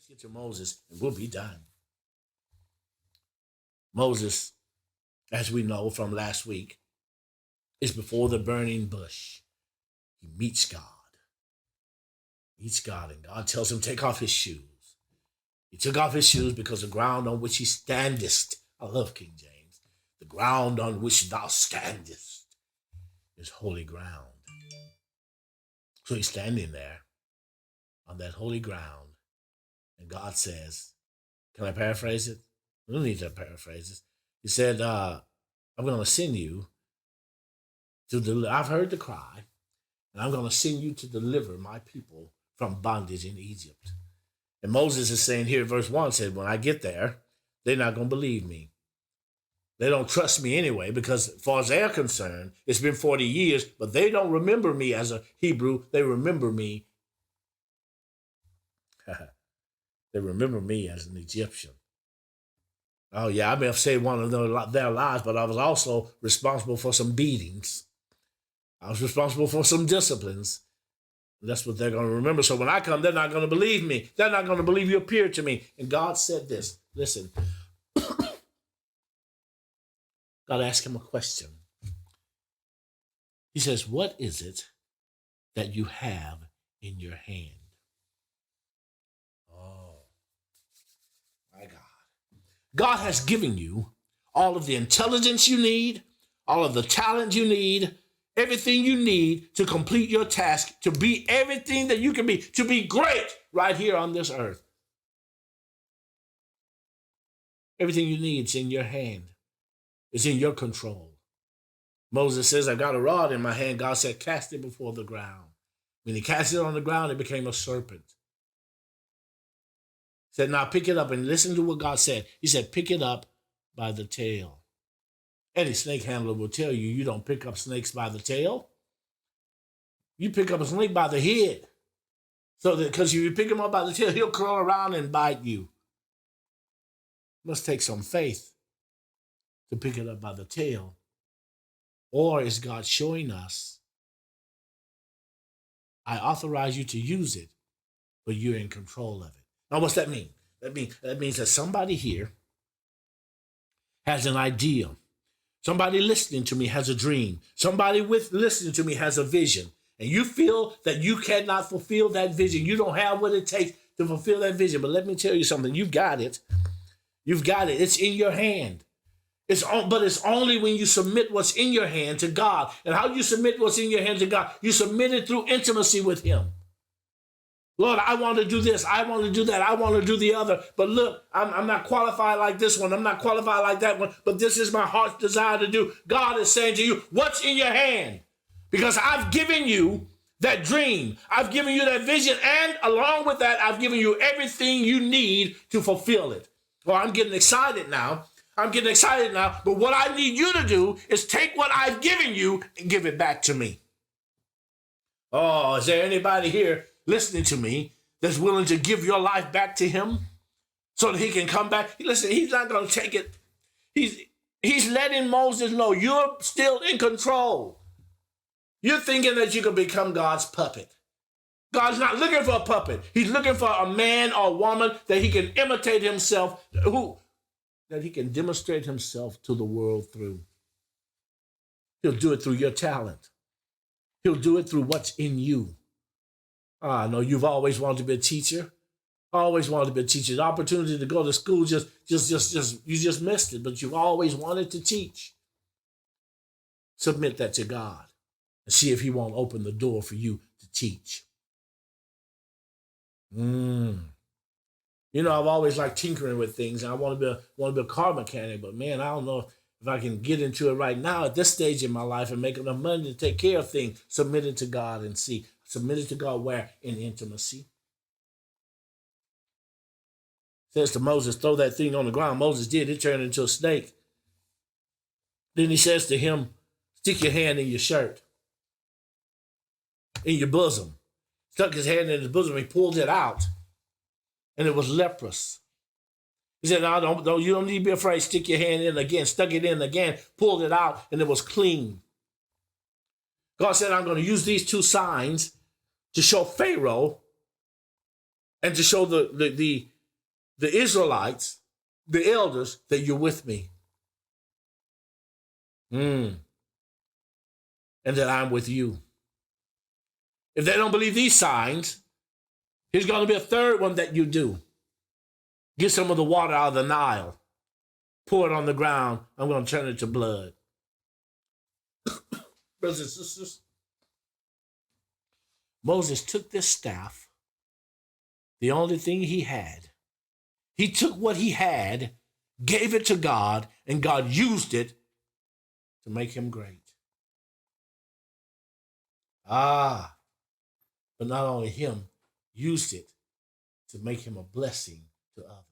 get to Moses and we'll be done. Moses, as we know from last week, is before the burning bush. He meets God. And God tells him, take off his shoes. He took off his shoes because the ground on which he standest, I love King James, the ground on which thou standest is holy ground. So he's standing there on that holy ground, and God says, can I paraphrase it? We don't need to paraphrase it. He said, I'm going to send you to deliver. I've heard the cry, and I'm going to send you to deliver my people from bondage in Egypt. And Moses is saying here, verse 1 said, when I get there, they're not going to believe me. They don't trust me anyway, because as far as they're concerned, it's been 40 years, but they don't remember me as a Hebrew. They remember me. They remember me as an Egyptian. Oh, yeah, I may have saved one of their lives, but I was also responsible for some beatings. I was responsible for some disciplines. That's what they're going to remember. So when I come, they're not going to believe me. They're not going to believe you appeared to me. And God said this. Listen. God asked him a question. He says, what is it that you have in your hand? Oh, my God. God has given you all of the intelligence you need, all of the talent you need, everything you need to complete your task, to be everything that you can be, to be great right here on this earth. Everything you need is in your hand. It's in your control. Moses says, I got a rod in my hand. God said, cast it before the ground. When he cast it on the ground, it became a serpent. He said, now pick it up and listen to what God said. He said, pick it up by the tail. Any snake handler will tell you, you don't pick up snakes by the tail. You pick up a snake by the head. So that, because if you pick him up by the tail, he'll curl around and bite you. It must take some faith to pick it up by the tail. Or is God showing us, I authorize you to use it, but you're in control of it. Now, what's that mean? That means that somebody here has an idea. Somebody listening to me has a dream. Somebody listening to me has a vision. And you feel that you cannot fulfill that vision. You don't have what it takes to fulfill that vision. But let me tell you something. You've got it. You've got it. It's in your hand. But it's only when you submit what's in your hand to God. And how do you submit what's in your hand to God? You submit it through intimacy with him. Lord, I want to do this. I want to do that. I want to do the other. But look, I'm not qualified like this one. I'm not qualified like that one. But this is my heart's desire to do. God is saying to you, what's in your hand? Because I've given you that dream. I've given you that vision. And along with that, I've given you everything you need to fulfill it. Well, I'm getting excited now. But what I need you to do is take what I've given you and give it back to me. Oh, is there anybody here listening to me that's willing to give your life back to him so that he can come back? Listen, he's not going to take it. He's letting Moses know you're still in control. You're thinking that you can become God's puppet. God's not looking for a puppet. He's looking for a man or woman that he can imitate himself, that he can demonstrate himself to the world through. He'll do it through your talent. He'll do it through what's in you. I know you've always wanted to be a teacher. Always wanted to be a teacher. The opportunity to go to school, you just missed it, but you've always wanted to teach. Submit that to God and see if he won't open the door for you to teach. You know, I've always liked tinkering with things, and I want to be a car mechanic, but man, I don't know if I can get into it right now at this stage in my life and make enough money to take care of things. Submit it to God and see. Submit it to God where? In intimacy. Says to Moses, throw that thing on the ground. Moses did. It turned into a snake. Then he says to him, stick your hand in your shirt, in your bosom. Stuck his hand in his bosom. He pulled it out, and it was leprous. He said, no, don't, you don't need to be afraid. Stick your hand in again. Stuck it in again, pulled it out, and it was clean. God said, I'm going to use these two signs to show Pharaoh and to show the the Israelites, the elders, that you're with me. And that I'm with you. If they don't believe these signs, here's going to be a third one that you do. Get some of the water out of the Nile. Pour it on the ground. I'm going to turn it to blood. Brothers and sisters, Moses took this staff, the only thing he had. He took what he had, gave it to God, and God used it to make him great. But not only him, used it to make him a blessing to others.